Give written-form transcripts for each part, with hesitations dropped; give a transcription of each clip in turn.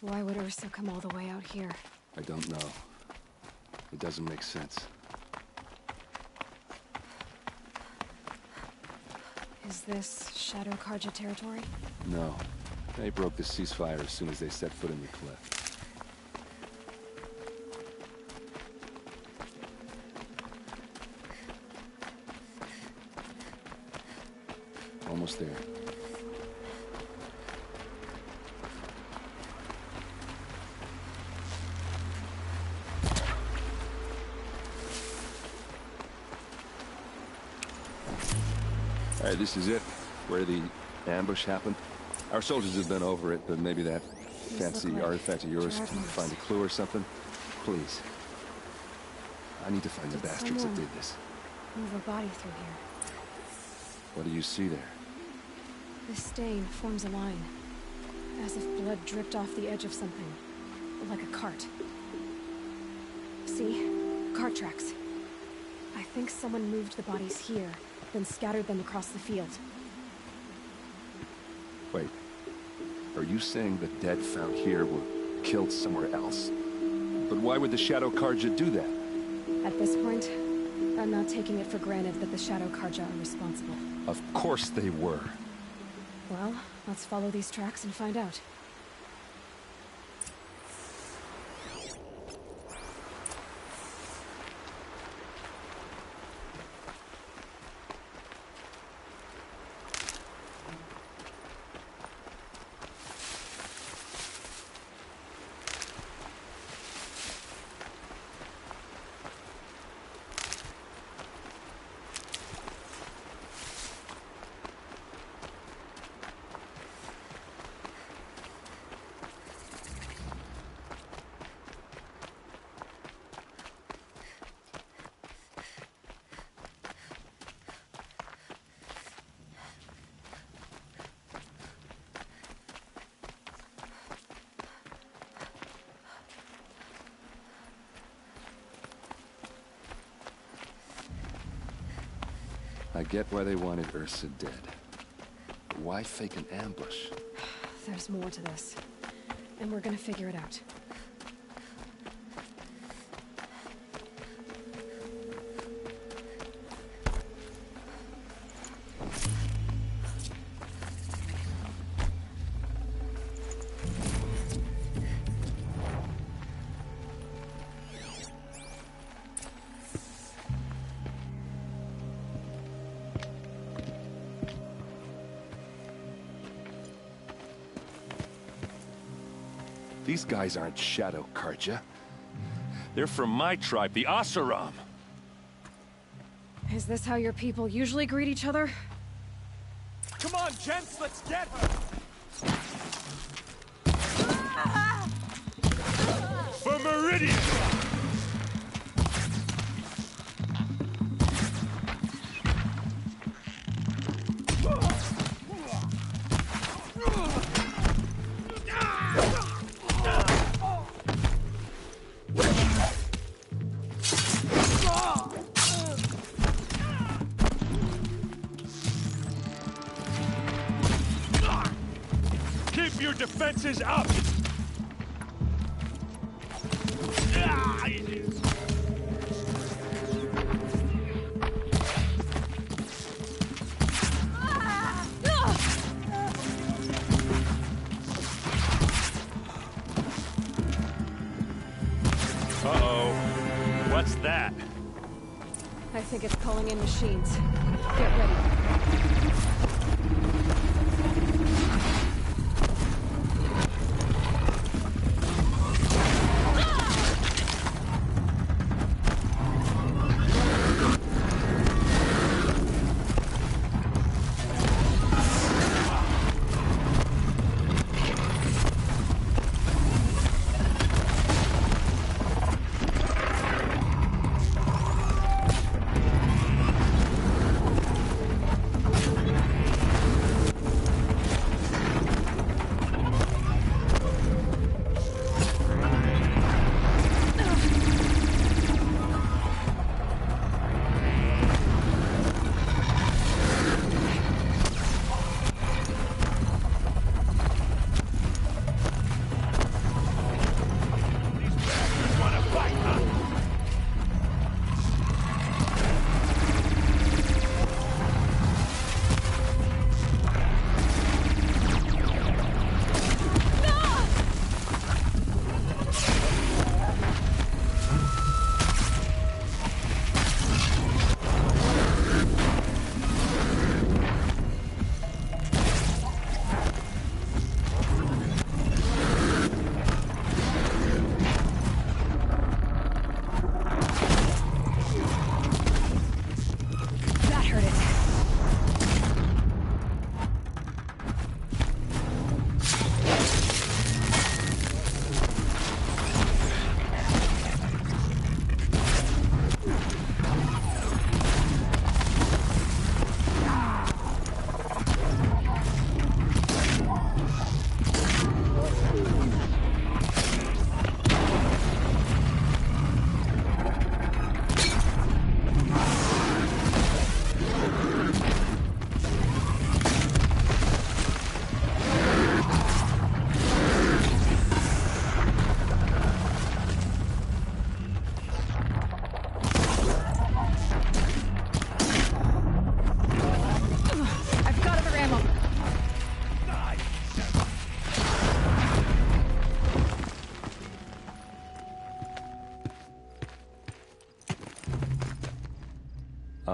Why would Ursa come all the way out here? I don't know. It doesn't make sense. Is this Shadow Karja territory? No. They broke the ceasefire as soon as they set foot in the cliff. Almost there. All right, this is it. Where the ambush happened. Our soldiers have been over it, but maybe that fancy artifact of yours can find a clue or something. Please. I need to find the bastards that did this. Move a body through here. What do you see there? This stain forms a line, as if blood dripped off the edge of something, like a cart. See? Cart tracks. I think someone moved the bodies here, then scattered them across the field. Wait. Are you saying the dead found here were killed somewhere else? But why would the Shadow Karja do that? At this point, I'm not taking it for granted that the Shadow Karja are responsible. Of course they were. Well, let's follow these tracks and find out. I get why they wanted Ursa dead. But why fake an ambush? There's more to this, and we're gonna figure it out. These guys aren't Shadow Karja. They're from my tribe, the Oseram. Is this how your people usually greet each other? Come on, gents, let's get her! For Meridian! Keep your defenses up! Uh-oh. What's that? I think it's calling in machines. Get ready.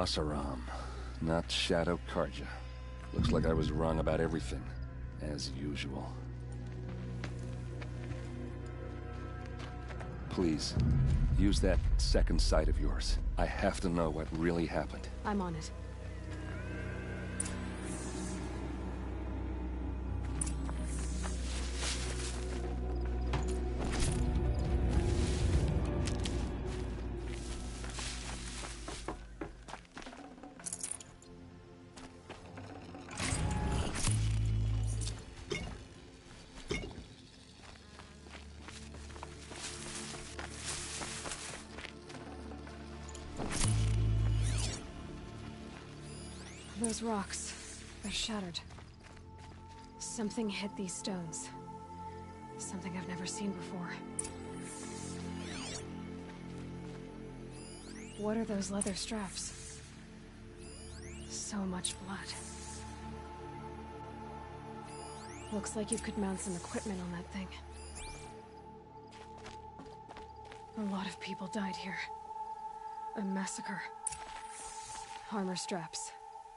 Oseram, not Shadow Carja. Looks like I was wrong about everything, as usual. Please, use that second sight of yours. I have to know what really happened. I'm on it. Those rocks, they're shattered. Something hit these stones. Something I've never seen before. What are those leather straps? So much blood. Looks like you could mount some equipment on that thing. A lot of people died here. A massacre. Armor straps.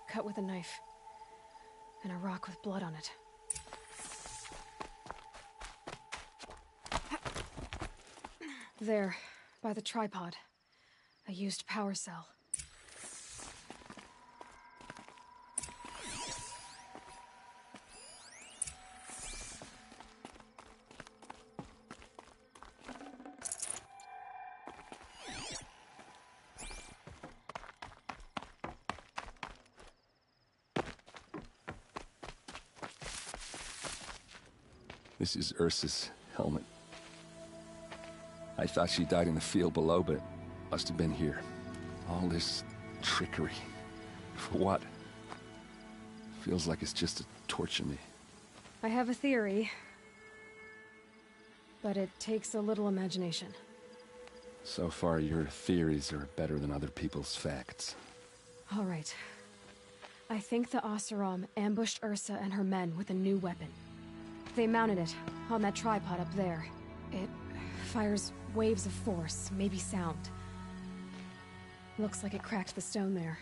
Cut with a knife. And a rock with blood on it. There, by the tripod. A used power cell. This is Ursa's helmet. I thought she died in the field below, but it must have been here. All this trickery. For what? Feels like it's just to torture me. I have a theory. But it takes a little imagination. So far, your theories are better than other people's facts. All right. I think the Oseram ambushed Ursa and her men with a new weapon. They mounted it on that tripod up there. It fires waves of force, maybe sound. Looks like it cracked the stone there.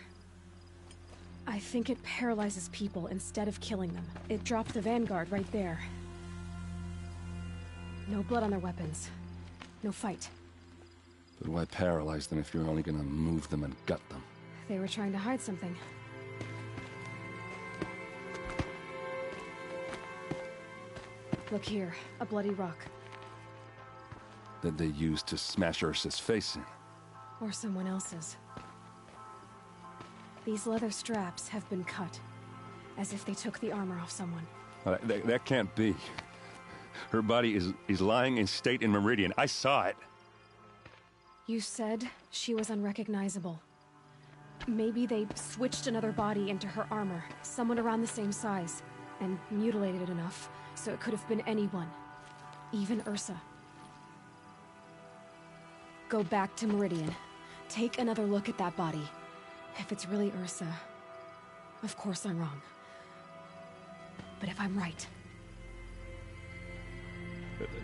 I think it paralyzes people instead of killing them. It dropped the vanguard right there. No blood on their weapons. No fight. But why paralyze them if you're only gonna move them and gut them? They were trying to hide something. Look here, a bloody rock. That they used to smash Ursa's face in. Or someone else's. These leather straps have been cut, as if they took the armor off someone. That can't be. Her body is lying in state in Meridian. I saw it. You said she was unrecognizable. Maybe they switched another body into her armor, someone around the same size, and mutilated it enough, so it could have been anyone. Even Ursa. Go back to Meridian. Take another look at that body. If it's really Ursa, of course I'm wrong. But if I'm right...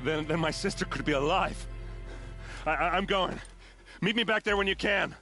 Then my sister could be alive. I'm going. Meet me back there when you can.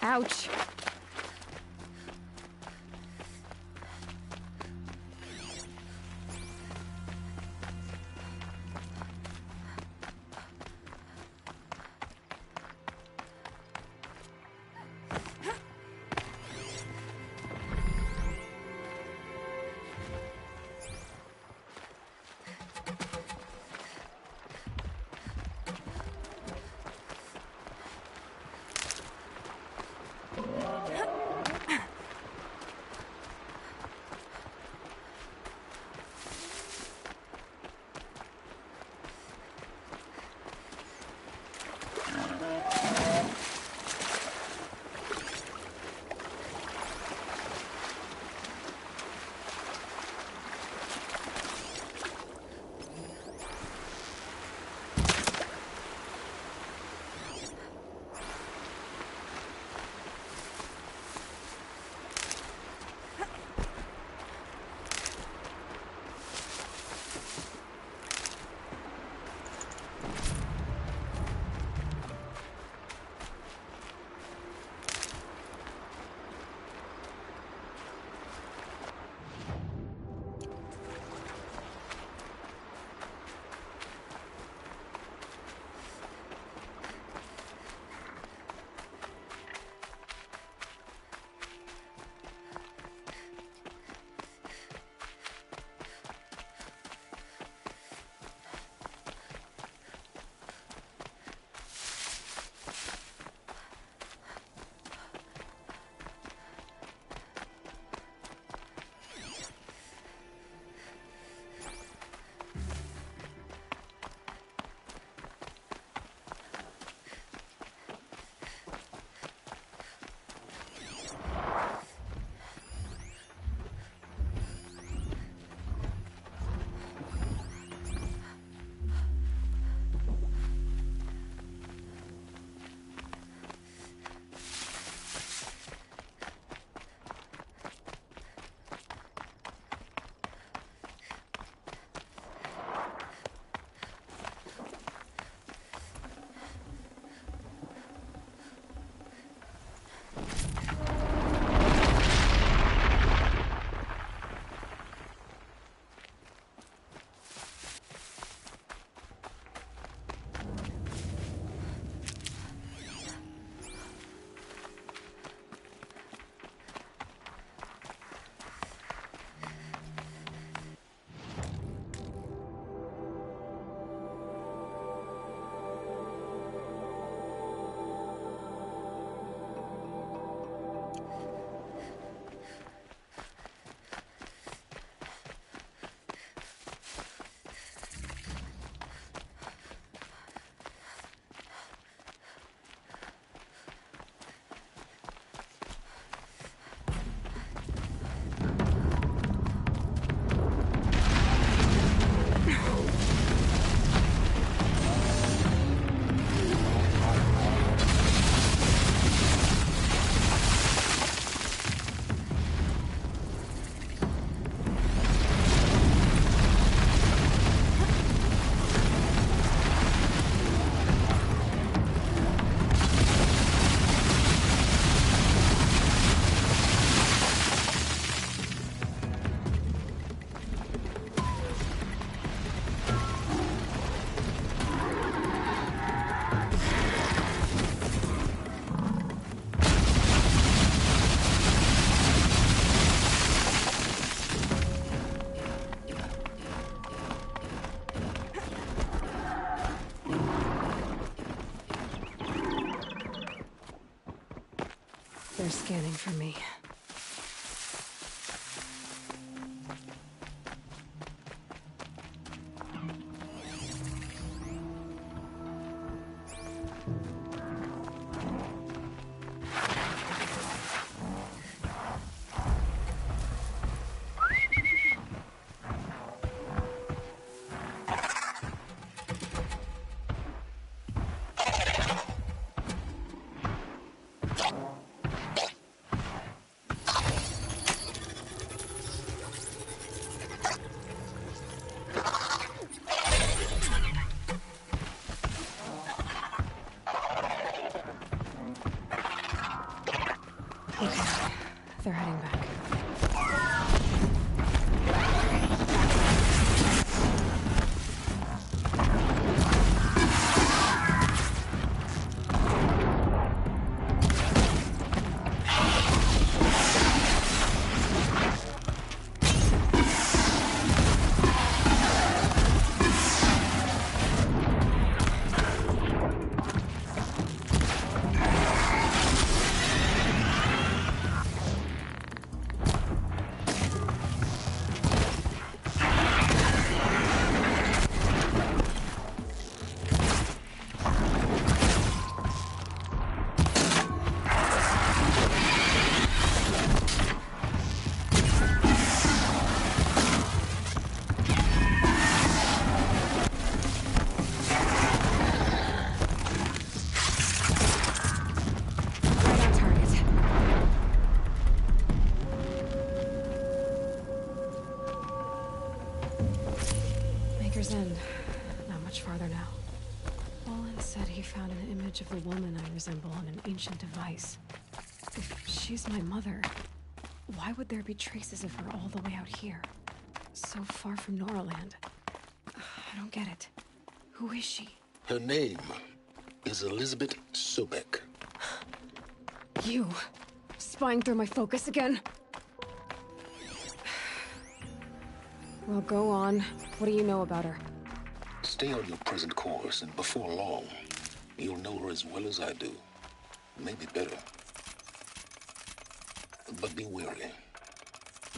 Ouch. scanning for me. Okay, they're heading back. End. Not much farther now. Olin said he found an image of the woman I resemble on an ancient device. If she's my mother, why would there be traces of her all the way out here? So far from Noraland. I don't get it. Who is she? Her name is Elizabeth Sobek. You? Spying through my focus again? Well, go on. What do you know about her? Stay on your present course, and before long, you'll know her as well as I do. Maybe better. But be wary.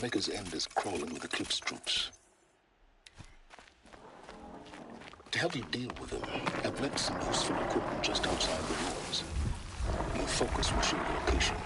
Maker's End is crawling with Eclipse troops. To help you deal with them, I've left some useful equipment just outside the ruins. Your focus will show the location.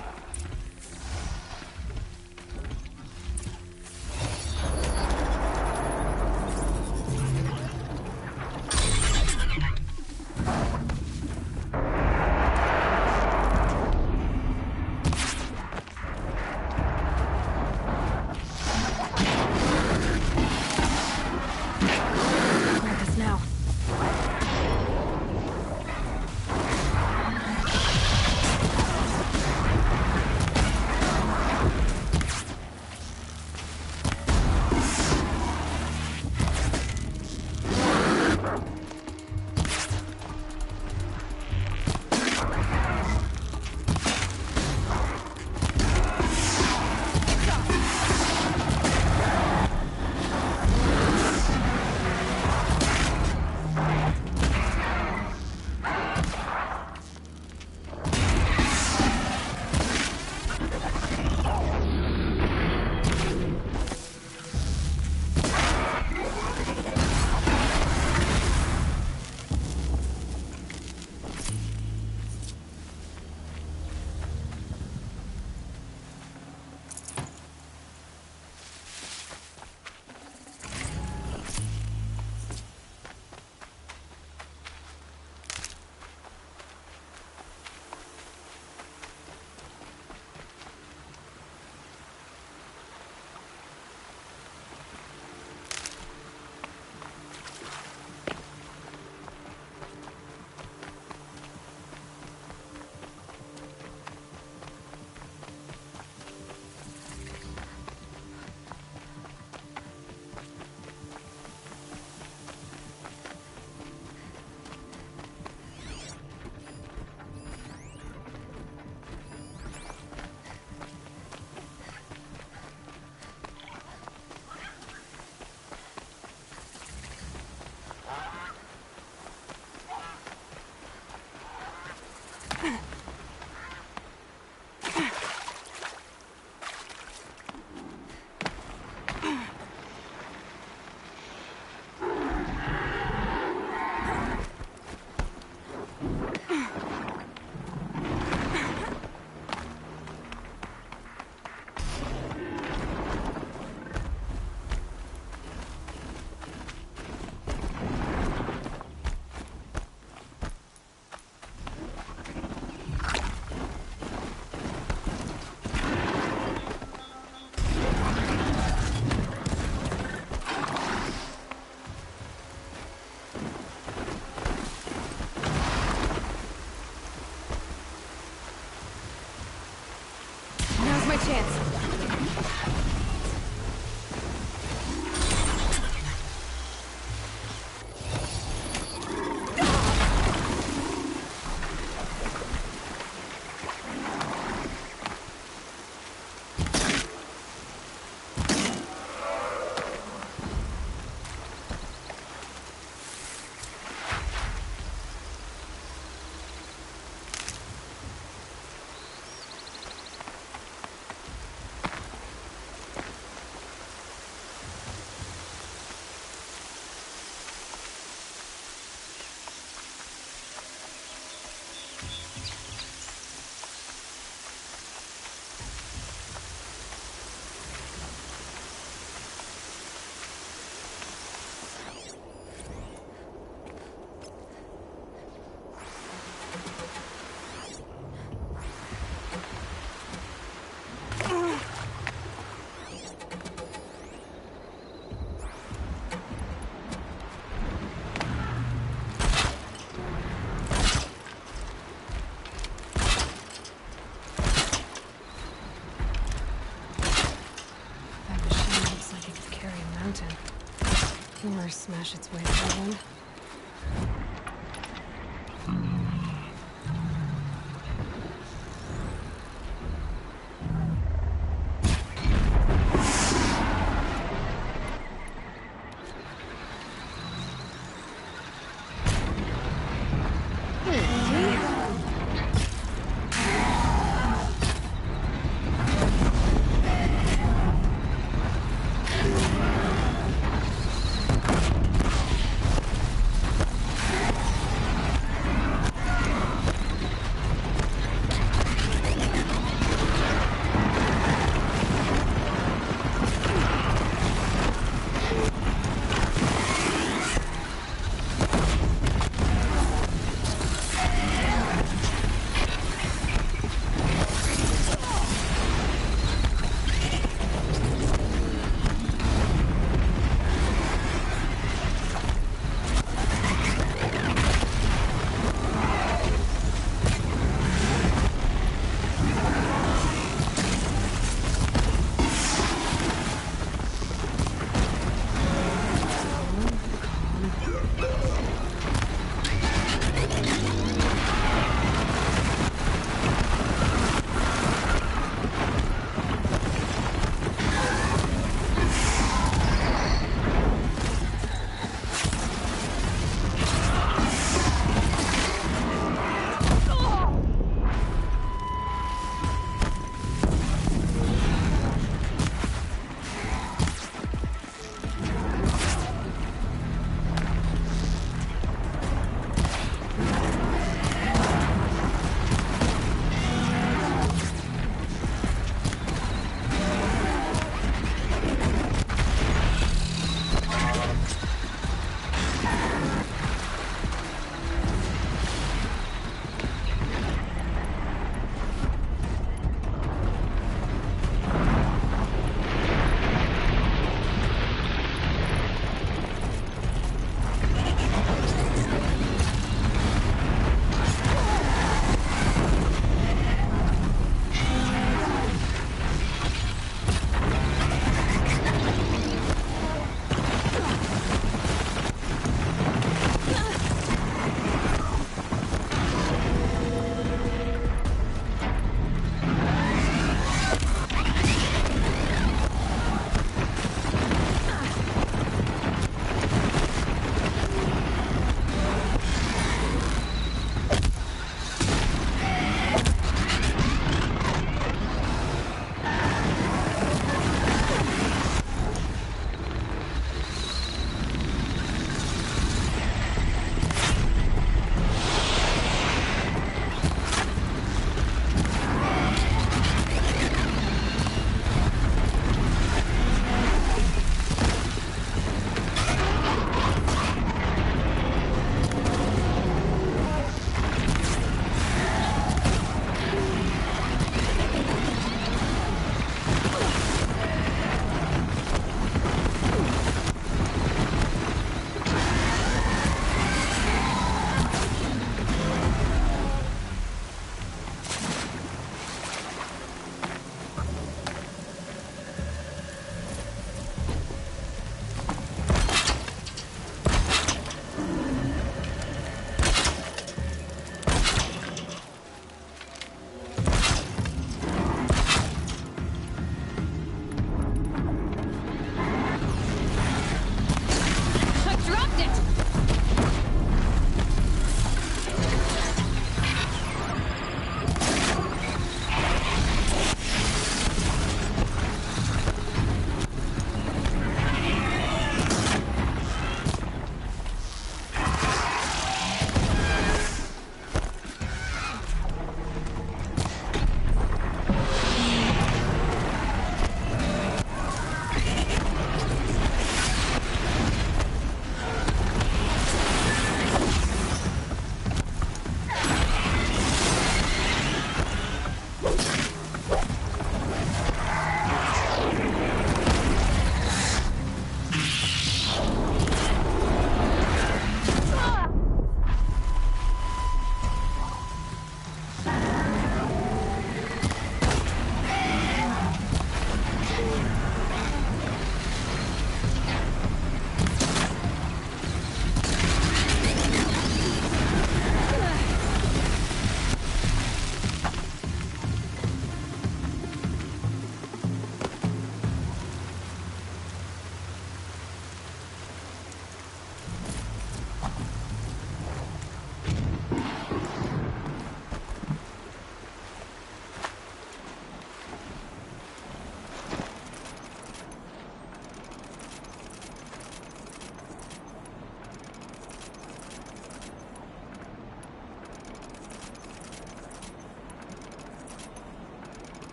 Or smash its way through them.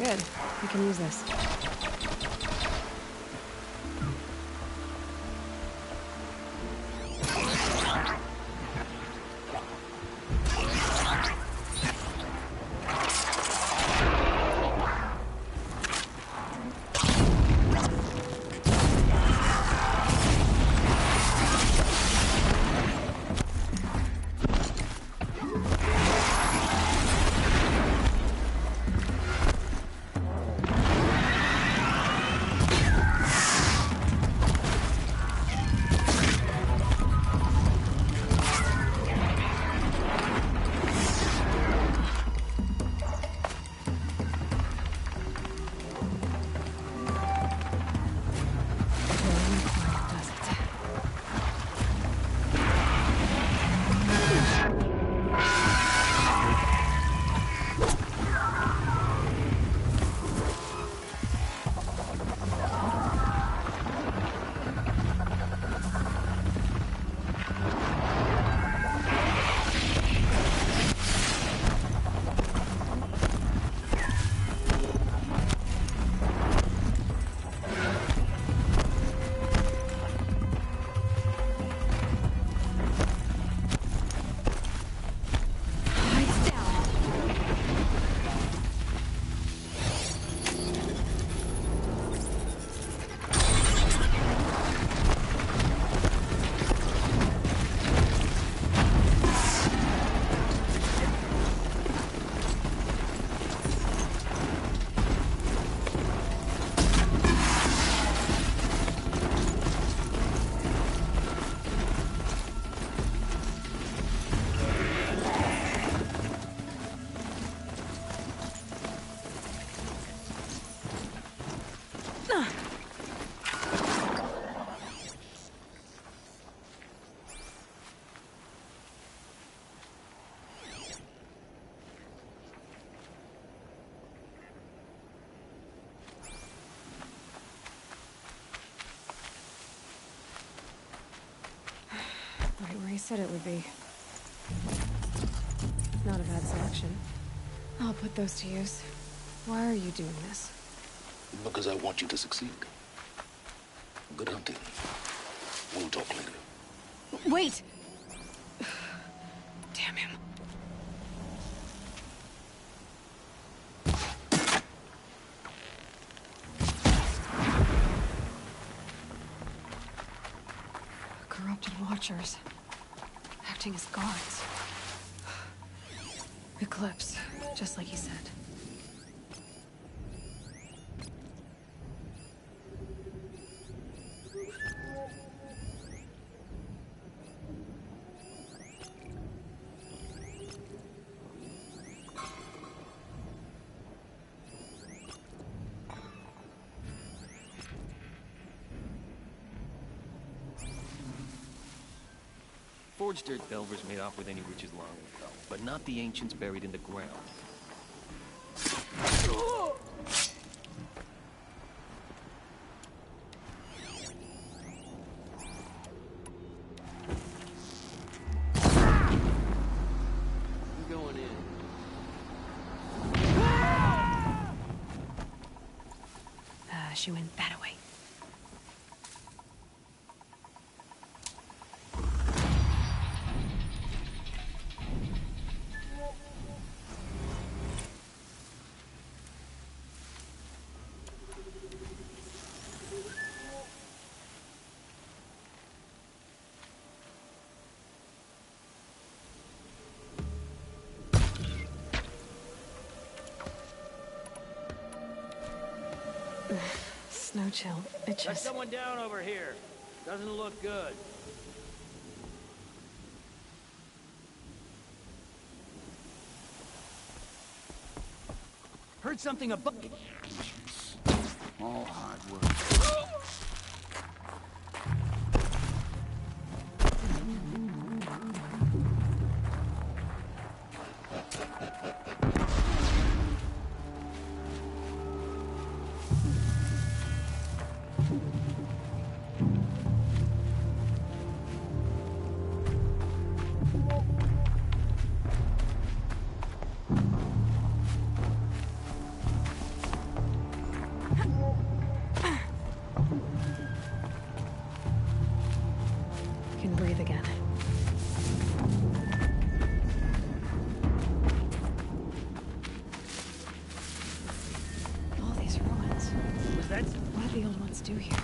Good. We can use this. Right where he said it would be. Not a bad selection. I'll put those to use. Why are you doing this? Because I want you to succeed. Good hunting. We'll talk later. Wait! Damn him. Corrupted Watchers. Acting as guards. Eclipse, just like he said. Forged dirt Delvers made off with any riches long ago, but not the ancients buried in the ground. I'm going in. She went that way. Snow chill. There's Itches. someone down over here. Doesn't look good. Heard something above. All hard work. the old ones do here?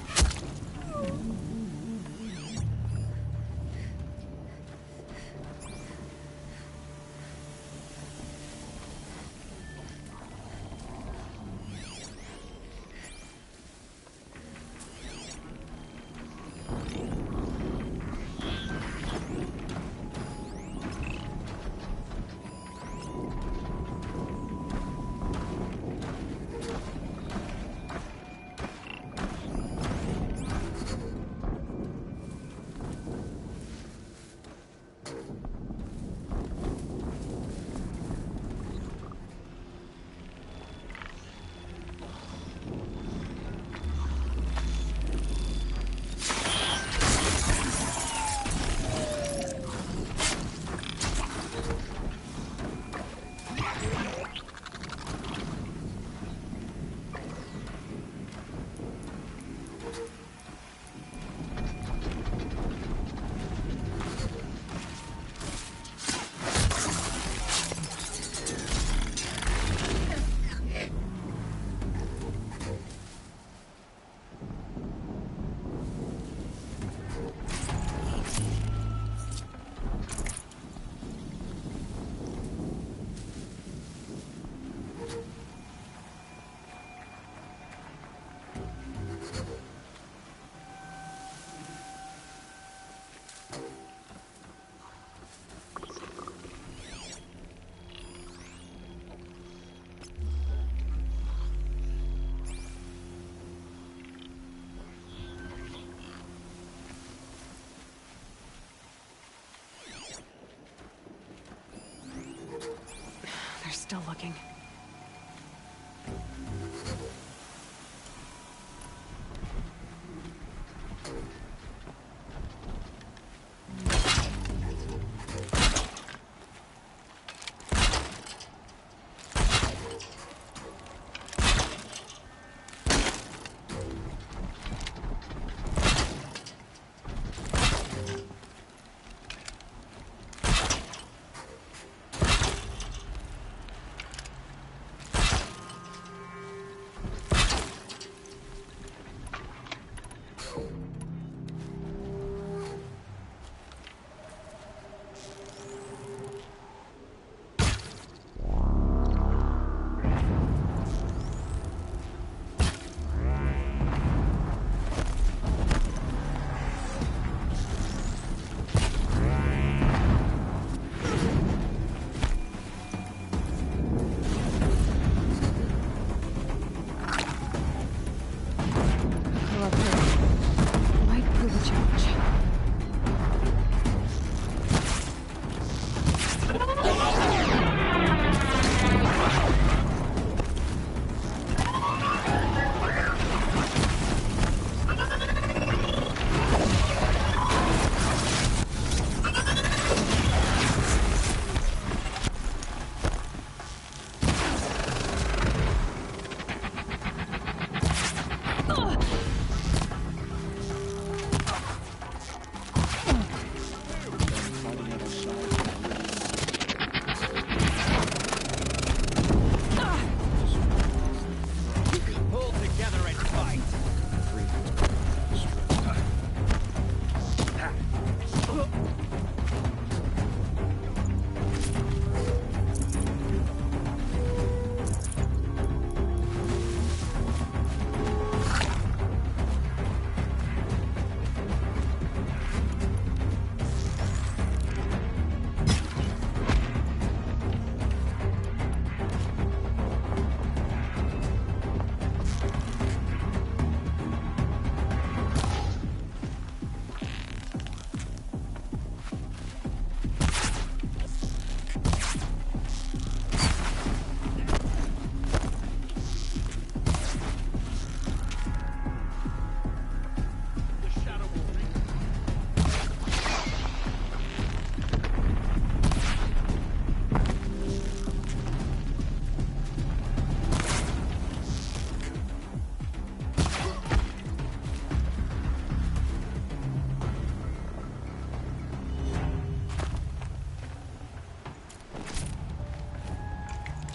They're still looking.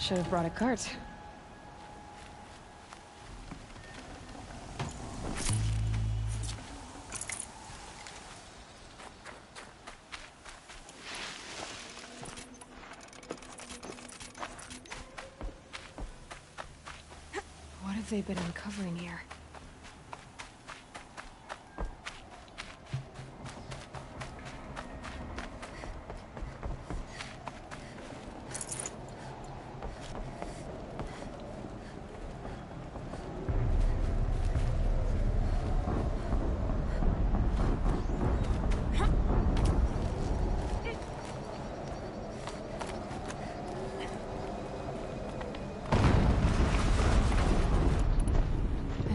Should have brought a cart. What have they been uncovering here?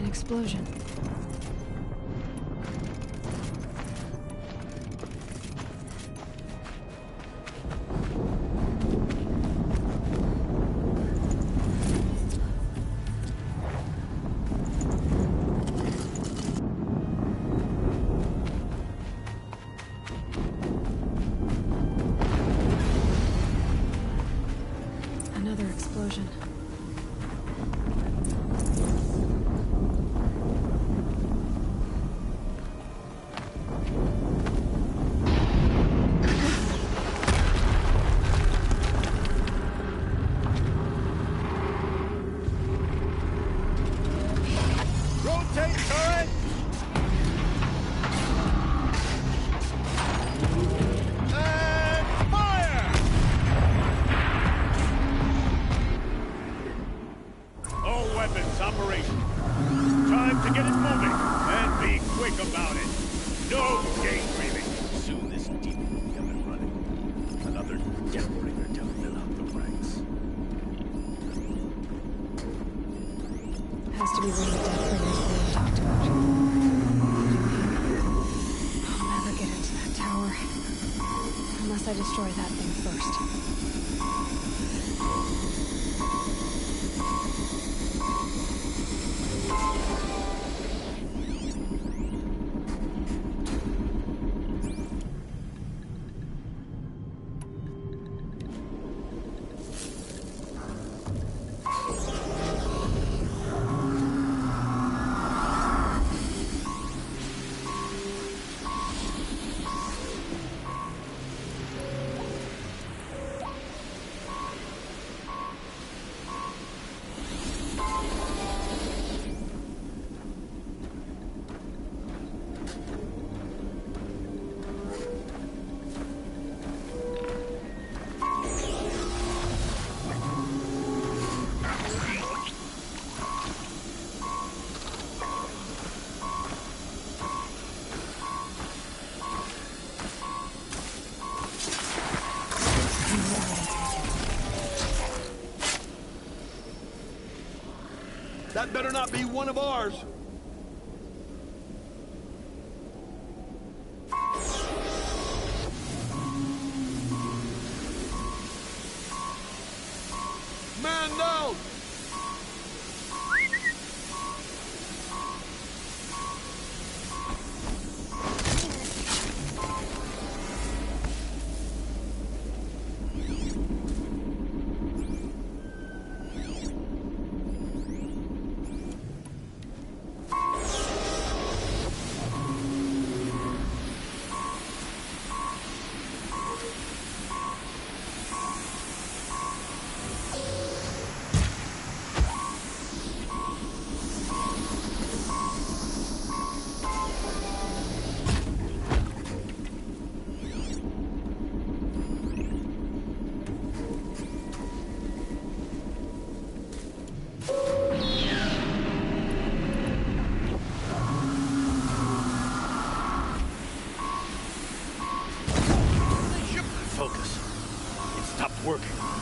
Explosion. Another explosion. Has to be one of the death bringers William talked about. I'll never get into that tower. Unless I destroy that thing first. That better not be one of ours. Man down!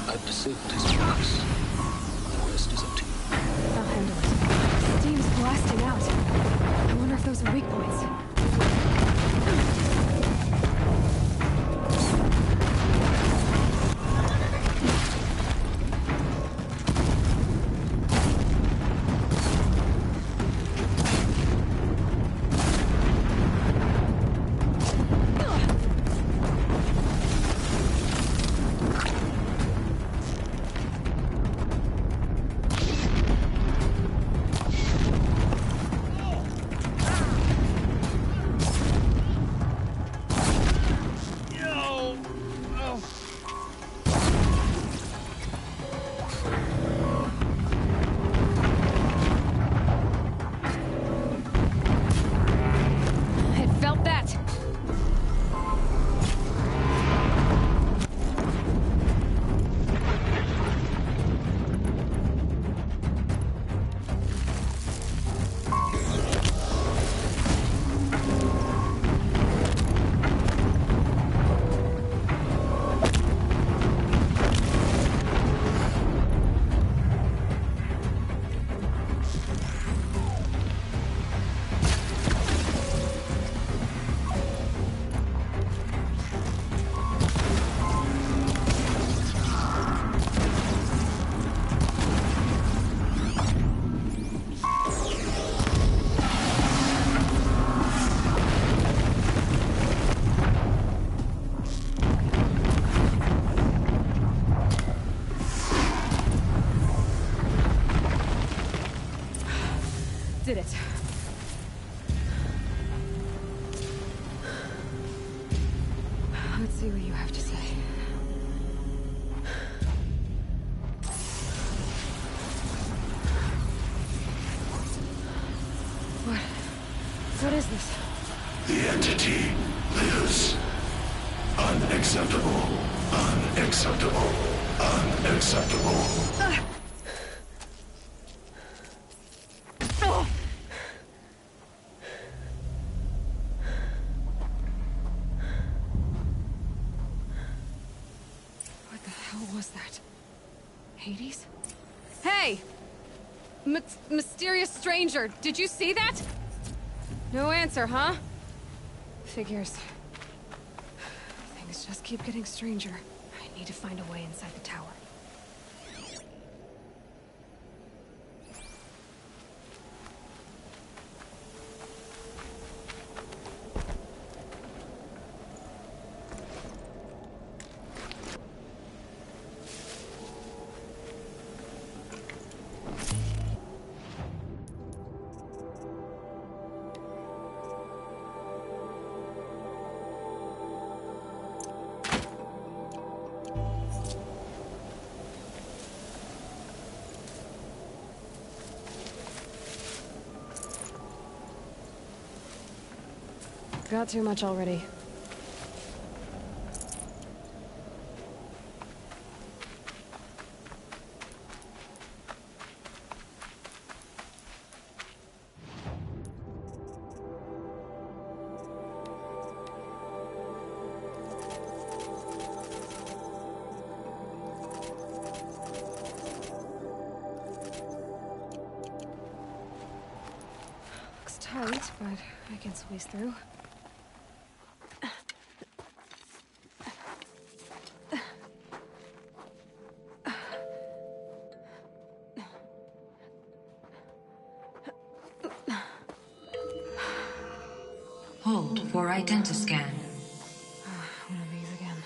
I've disabled his focus. The rest is up to you. I'll handle it. Steam's blasting out. I wonder if those are weak points. did it. Let's see what you have to say. What is this? The entity lives. Unacceptable. Unacceptable. Unacceptable. What the hell was that? Hades? Hey! Mysterious stranger, did you see that? No answer, huh? Figures. Things just keep getting stranger. I need to find a way inside the tower. Got too much already. Looks tight, but I can squeeze through. Hold for identiscan. One of these again.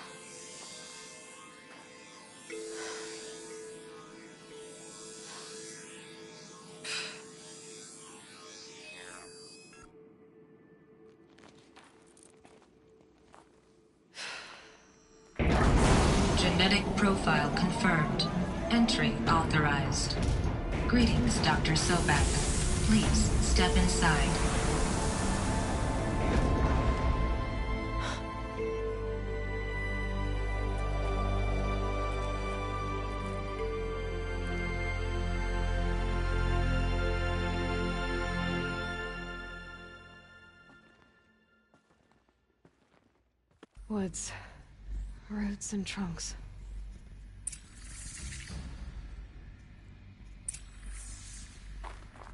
Genetic profile confirmed. Entry authorized. Greetings, Dr. Sobek. Please step inside. Woods. Roots and trunks.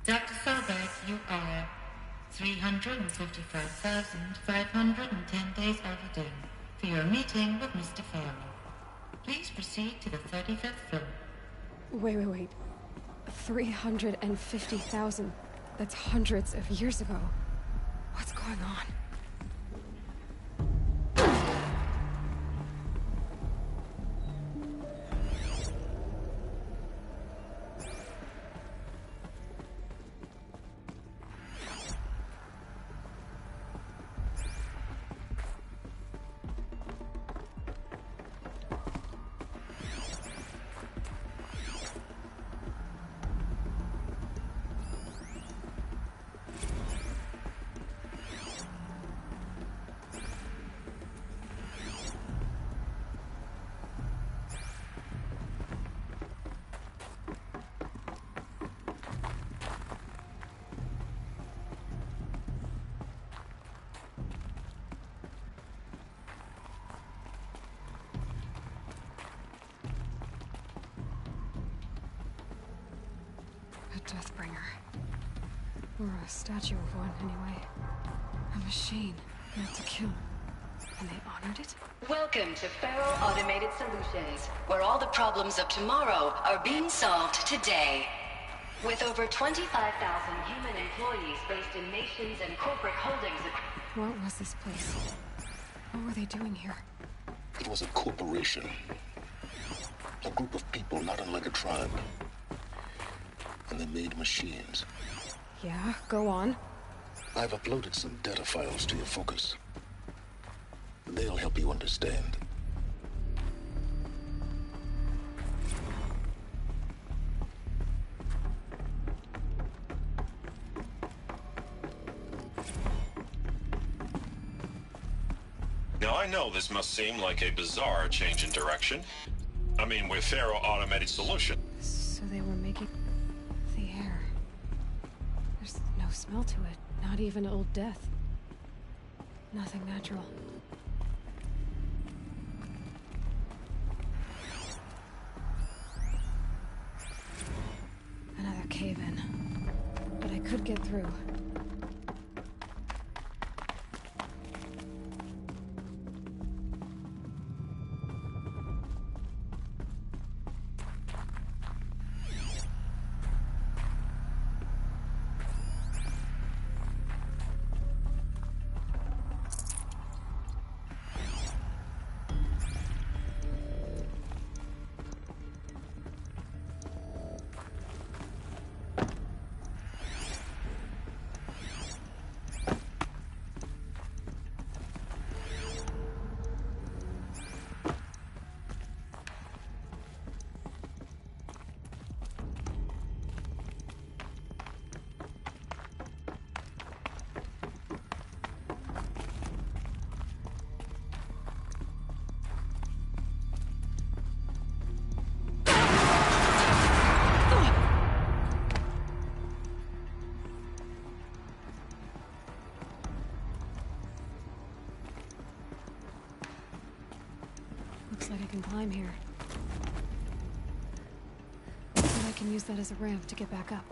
Dr. Sobek, you are 355,510 days overdue for your meeting with Mr. Farrell. Please proceed to the 35th floor. Wait. 350,000. That's hundreds of years ago. What's going on? Deathbringer. Or a statue of one, anyway. A machine, meant to kill. And they honored it? Welcome to Farrell Automated Solutions, where all the problems of tomorrow are being solved today. With over 25,000 human employees based in nations and corporate holdings. What was this place? What were they doing here? It was a corporation. A group of people not unlike a tribe. And they made machines. Yeah, go on. I've uploaded some data files to your focus. They'll help you understand. Now, I know this must seem like a bizarre change in direction. I mean, with Faro Automated Solution. So they were making the air. There's no smell to it, not even Old Death. Nothing natural. Another cave-in. But I could get through. Looks like I can climb here. But I can use that as a ramp to get back up.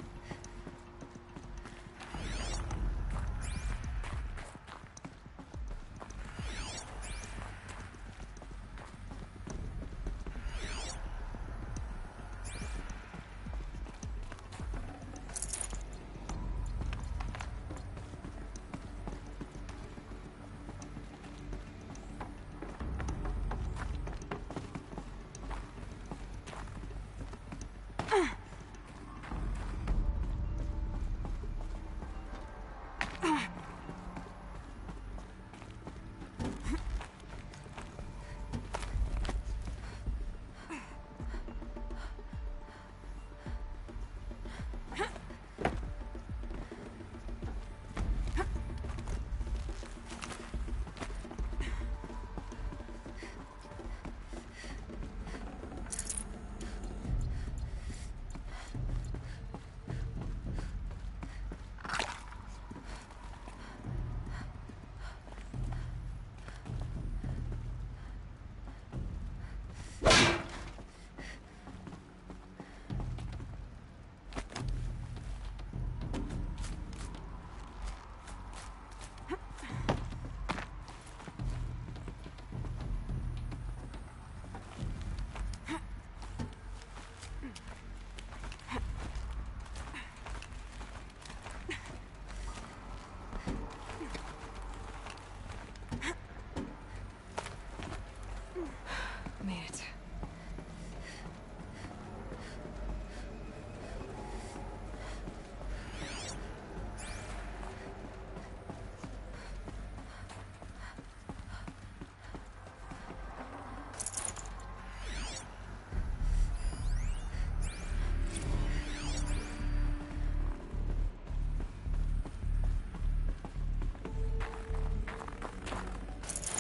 Made it.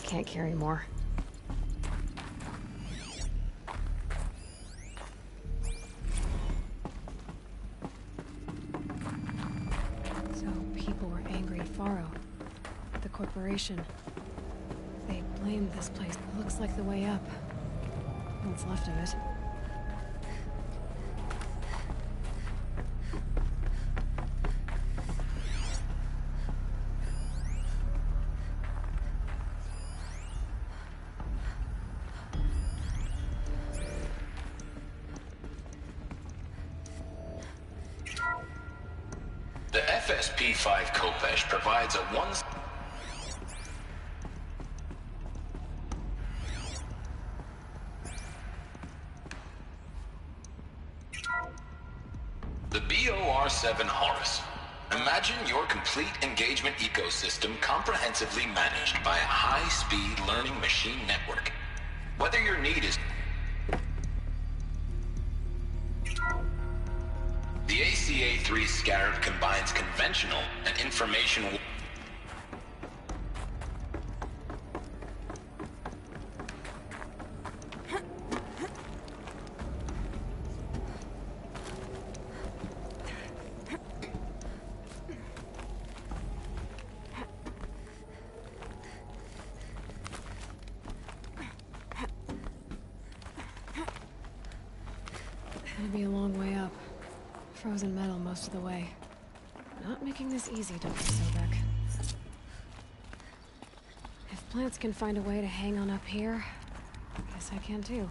Can't carry more. Faro, the corporation. They blamed this place. It looks like the way up. What's left of it. The FSP-5 Khopesh provides a one... The BOR-7 Horus. Imagine your complete engagement ecosystem comprehensively managed by a high-speed learning machine network. Whether your need is... The ACA-3 Scarab combines conventional and information... It'll be a long way up. Frozen metal most of the way. Not making this easy, Dr. Sobek. If plants can find a way to hang on up here, I guess I can too.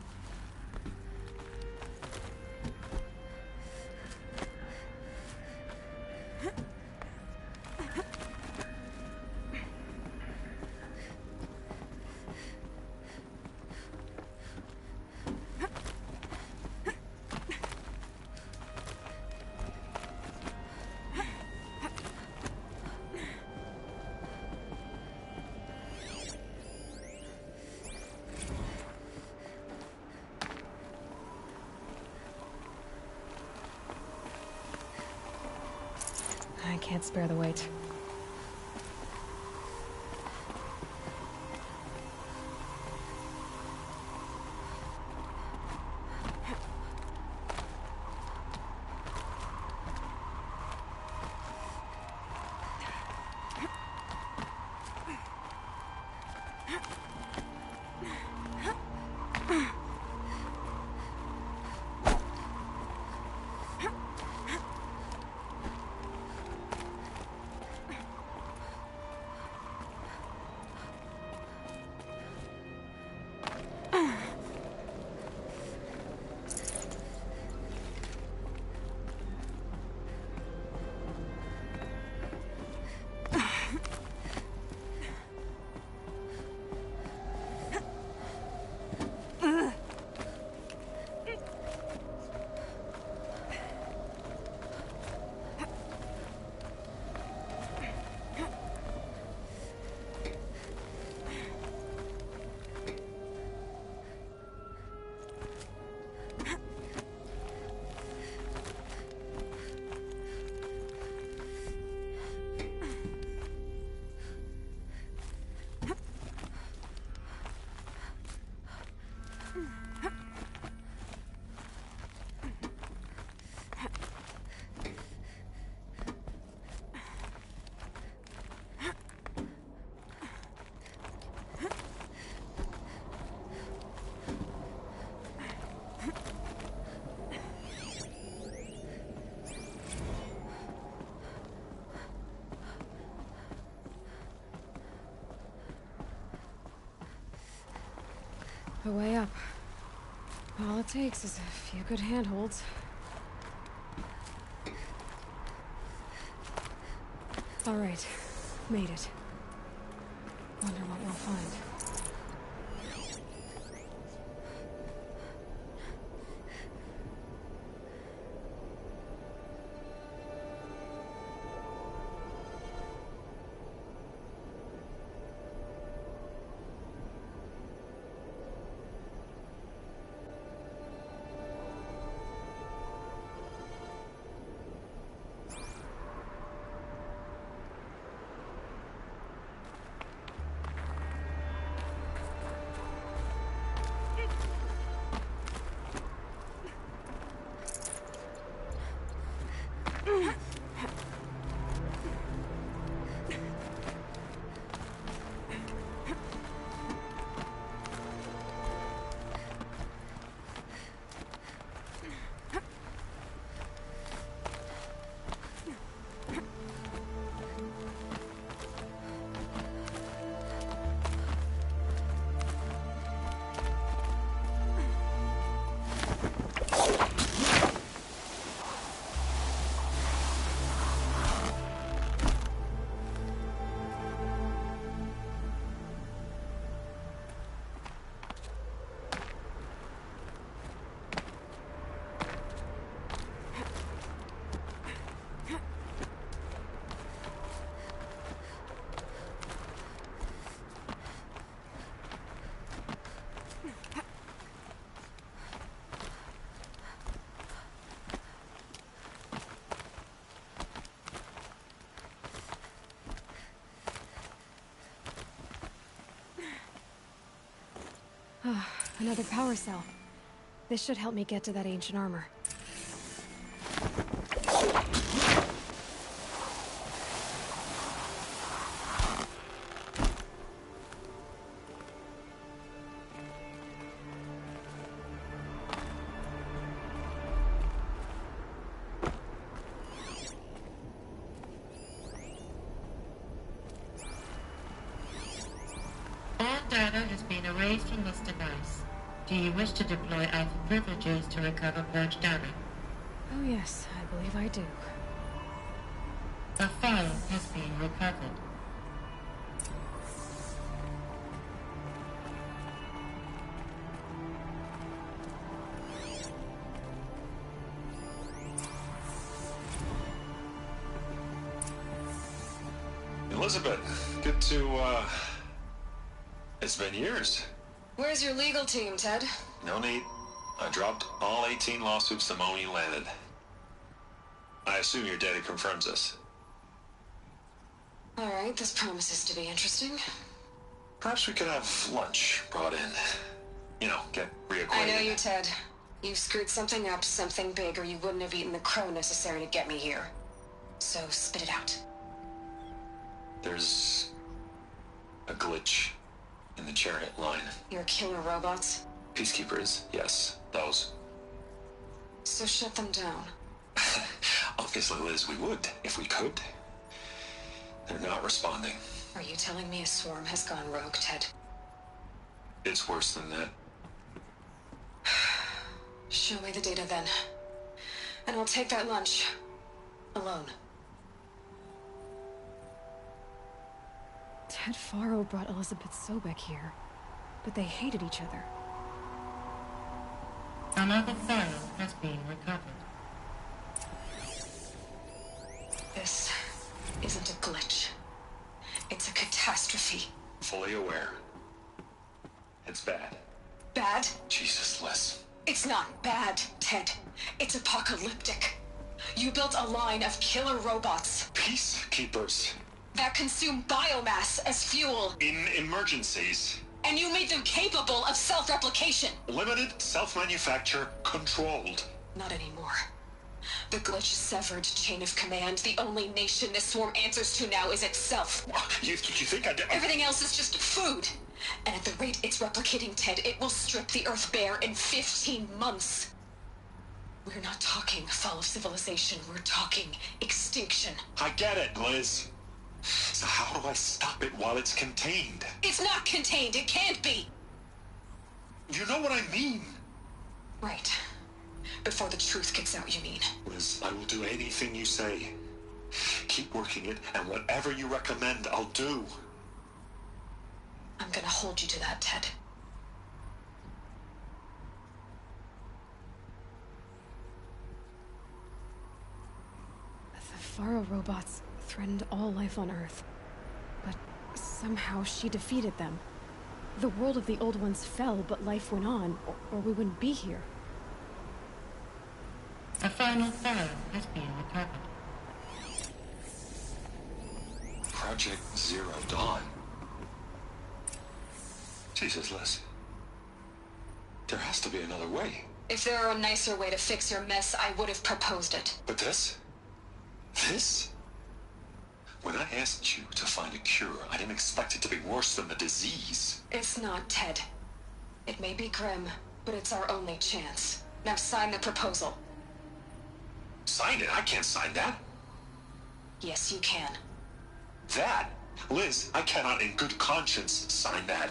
I can't spare the weight. A way up. All it takes is a few good handholds. All right, made it. Wonder what we'll find. Another power cell. This should help me get to that ancient armor. Data has been erased from this device. Do you wish to deploy Alpha privileges to recover purged data? Oh yes, I believe I do. A file has been recovered. Elizabeth, good to, It's been years. Where's your legal team, Ted? No need. I dropped all 18 lawsuits the moment you landed. I assume your data confirms this. All right, this promises to be interesting. Perhaps we could have lunch brought in. You know, get reacquainted. I know you, Ted. You screwed something up, something big, or you wouldn't have eaten the crow necessary to get me here. So spit it out. There's a glitch in the chariot line. Your killer robots? Peacekeepers, yes, those. So shut them down. Obviously, Liz, we would, if we could. They're not responding. Are you telling me a swarm has gone rogue, Ted? It's worse than that. Show me the data then. And I'll take that lunch. Alone. Ted Faro brought Elizabeth Sobek here, but they hated each other. Another file has been recovered. This isn't a glitch. It's a catastrophe. Fully aware. It's bad. Bad? Jesus, Liz. It's not bad, Ted. It's apocalyptic. You built a line of killer robots. Peacekeepers. That consume biomass as fuel. In emergencies. And you made them capable of self-replication. Limited, self-manufacture, controlled. Not anymore. The glitch severed chain of command. The only nation this swarm answers to now is itself. You think I did? Everything else is just food. And at the rate it's replicating, Ted, it will strip the Earth bare in 15 months. We're not talking fall of civilization. We're talking extinction. I get it, Liz. So how do I stop it while it's contained? It's not contained. It can't be. You know what I mean? Right. Before the truth gets out, you mean? Liz, I will do anything you say. Keep working it, and whatever you recommend, I'll do. I'm gonna hold you to that, Ted. The Faro robots threatened all life on Earth. But somehow she defeated them. The world of the old ones fell, but life went on, or we wouldn't be here. A final file has been recovered. Project Zero Dawn. Jesus, Liz. There has to be another way. If there were a nicer way to fix your mess, I would have proposed it. But this? This? When I asked you to find a cure, I didn't expect it to be worse than the disease. It's not, Ted. It may be grim, but it's our only chance. Now sign the proposal. Sign it? I can't sign that. Yes, you can. That? Liz, I cannot in good conscience sign that.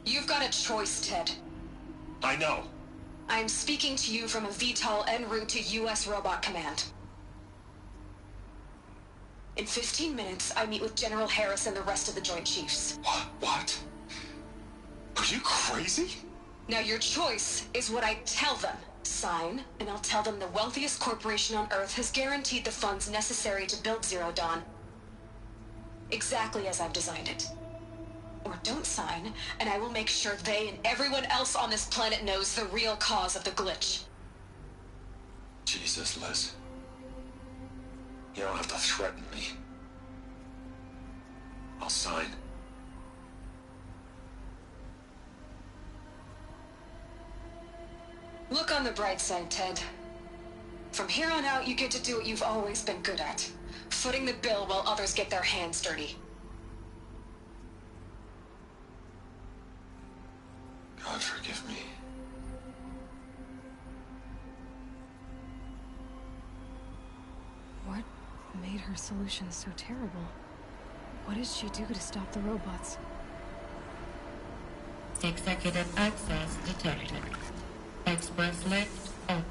You've got a choice, Ted. I know. I'm speaking to you from a VTOL en route to U.S. Robot Command. In 15 minutes, I meet with General Harris and the rest of the Joint Chiefs. What? Are you crazy? Now your choice is what I tell them. Sign, and I'll tell them the wealthiest corporation on Earth has guaranteed the funds necessary to build Zero Dawn. Exactly as I've designed it. Or don't sign, and I will make sure they and everyone else on this planet knows the real cause of the glitch. Jesus, Liz. You don't have to threaten me. I'll sign. Look on the bright side, Ted. From here on out, you get to do what you've always been good at. Footing the bill while others get their hands dirty. God forgive me. What made her solution so terrible? What did she do to stop the robots? Executive access detected. Express lift opened.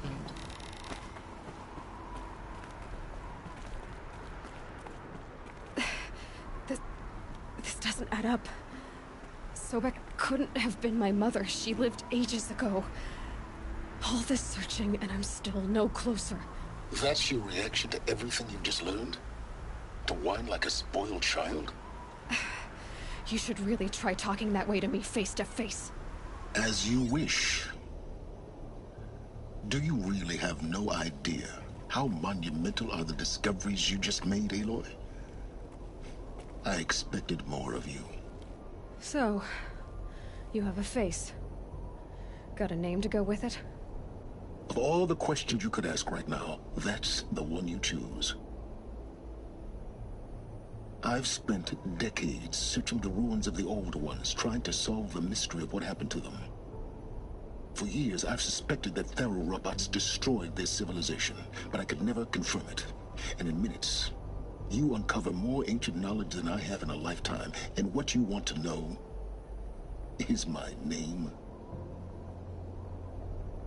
This doesn't add up. Sobek couldn't have been my mother. She lived ages ago. All this searching, and I'm still no closer. That's your reaction to everything you've just learned? To whine like a spoiled child? You should really try talking that way to me face to face. As you wish. Do you really have no idea how monumental are the discoveries you just made, Aloy? I expected more of you. So, you have a face. Got a name to go with it? Of all the questions you could ask right now, that's the one you choose. I've spent decades searching the ruins of the old ones, trying to solve the mystery of what happened to them. For years, I've suspected that Faro robots destroyed their civilization, but I could never confirm it. And in minutes, you uncover more ancient knowledge than I have in a lifetime, and what you want to know is my name.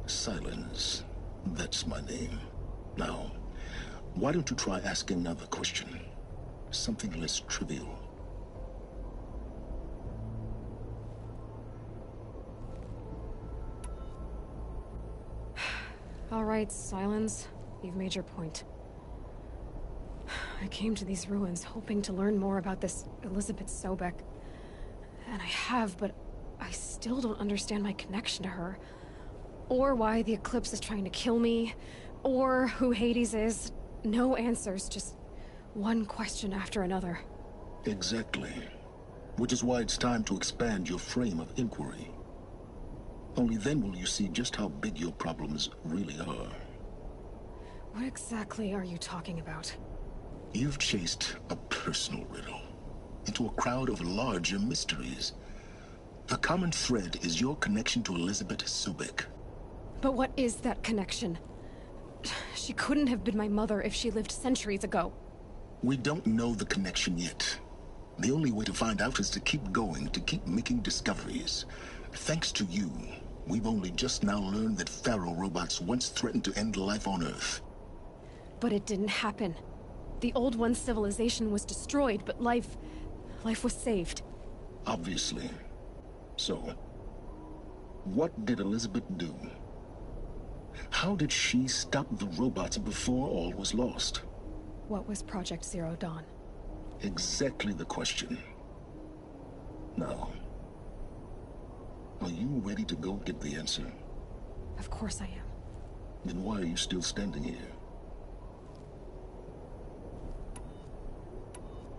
Silence. That's my name. Now, why don't you try asking another question? Something less trivial. All right, Silence. You've made your point. I came to these ruins hoping to learn more about this Elizabeth Sobek. And I have, but I still don't understand my connection to her. Or why the Eclipse is trying to kill me. Or who Hades is. No answers, just one question after another. Exactly. Which is why it's time to expand your frame of inquiry. Only then will you see just how big your problems really are. What exactly are you talking about? You've chased a personal riddle into a crowd of larger mysteries. The common thread is your connection to Elizabeth Sobek. But what is that connection? She couldn't have been my mother if she lived centuries ago. We don't know the connection yet. The only way to find out is to keep going, to keep making discoveries. Thanks to you, we've only just now learned that Faro robots once threatened to end life on Earth. But it didn't happen. The Old One's civilization was destroyed, but life was saved. Obviously. So, what did Elizabeth do? How did she stop the robots before all was lost? What was Project Zero Dawn? Exactly the question. Now, are you ready to go get the answer? Of course I am. Then why are you still standing here?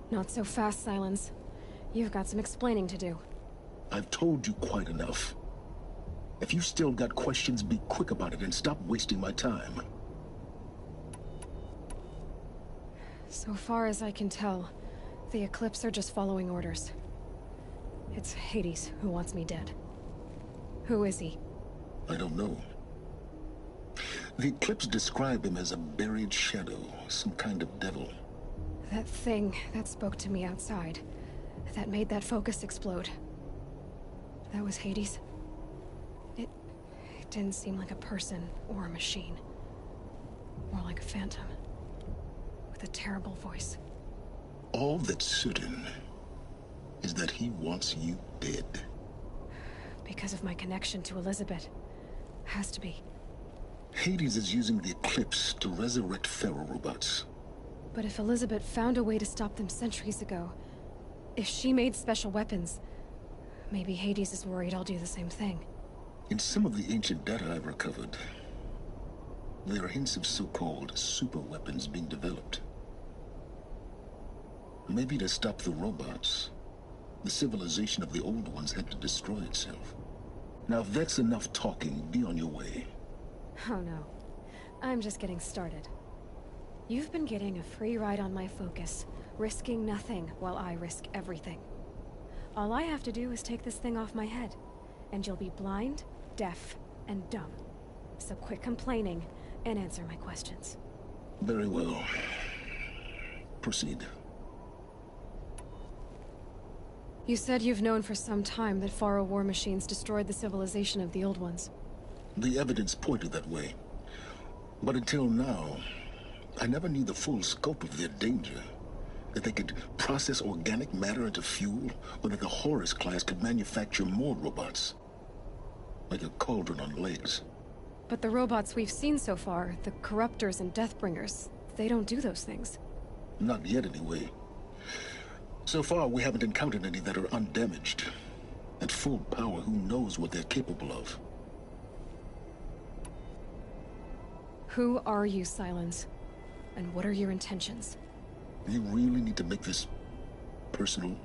Not so fast, Silence. You've got some explaining to do. I've told you quite enough. If you still got questions, be quick about it and stop wasting my time. So far as I can tell, the Eclipse are just following orders. It's Hades who wants me dead. Who is he? I don't know. The Eclipse describe him as a buried shadow, some kind of devil. That thing that spoke to me outside, that made that focus explode. That was Hades. It didn't seem like a person or a machine. More like a phantom. With a terrible voice. All that's certain is that he wants you dead. Because of my connection to Elizabeth. Has to be. Hades is using the Eclipse to resurrect Faro robots. But if Elizabeth found a way to stop them centuries ago, if she made special weapons, maybe Hades is worried I'll do the same thing. In some of the ancient data I've recovered, there are hints of so-called super weapons being developed. Maybe to stop the robots, the civilization of the old ones had to destroy itself. Now if that's enough talking, be on your way. Oh no. I'm just getting started. You've been getting a free ride on my focus, risking nothing while I risk everything. All I have to do is take this thing off my head, and you'll be blind, deaf, and dumb. So quit complaining and answer my questions. Very well. Proceed. You said you've known for some time that Faro war machines destroyed the civilization of the Old Ones. The evidence pointed that way. But until now, I never knew the full scope of their danger. That they could process organic matter into fuel, or that the Horus class could manufacture more robots. Like a cauldron on legs. But the robots we've seen so far, the Corruptors and Deathbringers, they don't do those things. Not yet, anyway. So far, we haven't encountered any that are undamaged. At full power, who knows what they're capable of? Who are you, Sylens? And what are your intentions? You really need to make this personal?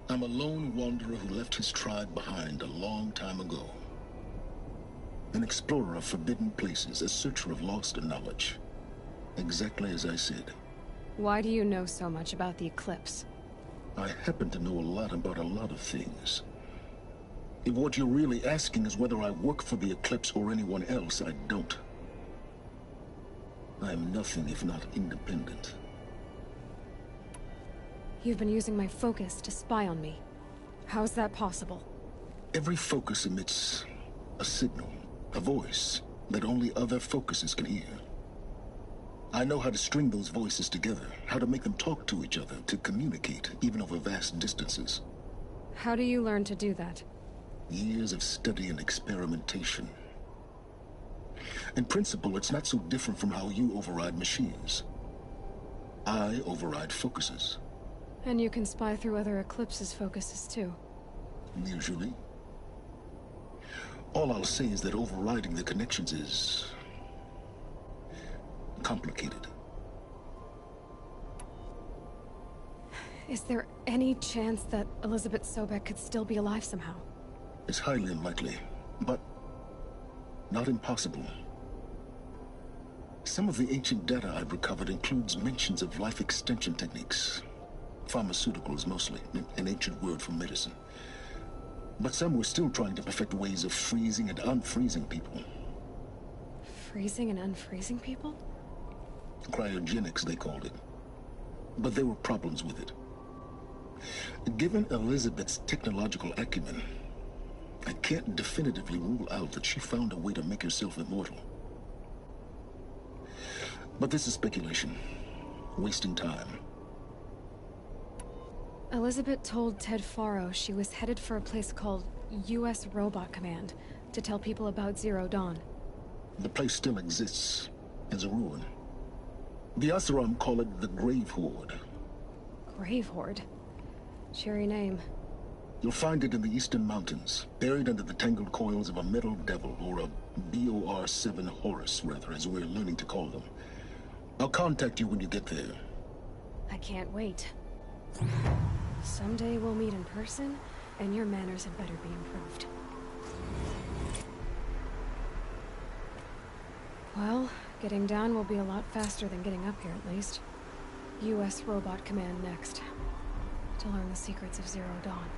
I'm a lone wanderer who left his tribe behind a long time ago. An explorer of forbidden places, a searcher of lost knowledge. Exactly as I said. Why do you know so much about the Eclipse? I happen to know a lot about a lot of things. If what you're really asking is whether I work for the Eclipse or anyone else, I don't. I am nothing if not independent. You've been using my focus to spy on me. How's that possible? Every focus emits a signal, a voice, that only other focuses can hear. I know how to string those voices together, how to make them talk to each other, to communicate, even over vast distances. How do you learn to do that? Years of study and experimentation. In principle, it's not so different from how you override machines. I override focuses. And you can spy through other Eclipse's focuses too. Usually. All I'll say is that overriding the connections is complicated. Is there any chance that Elizabeth Sobek could still be alive somehow? It's highly unlikely, but not impossible. Some of the ancient data I've recovered includes mentions of life extension techniques. Pharmaceuticals, mostly, an ancient word for medicine. But some were still trying to perfect ways of freezing and unfreezing people. Freezing and unfreezing people? Cryogenics, they called it. But there were problems with it. Given Elizabeth's technological acumen, I can't definitively rule out that she found a way to make herself immortal. But this is speculation. Wasting time. Elizabeth told Ted Faro she was headed for a place called U.S. Robot Command to tell people about Zero Dawn. The place still exists as a ruin. The Oseram call it the Grave Horde. Grave Horde? Cheery name. You'll find it in the Eastern Mountains, buried under the tangled coils of a metal devil, or a BOR-7 Horus, rather, as we're learning to call them. I'll contact you when you get there. I can't wait. Someday we'll meet in person, and your manners had better be improved. Well, getting down will be a lot faster than getting up here, at least. U.S. Robot Command next. To learn the secrets of Zero Dawn.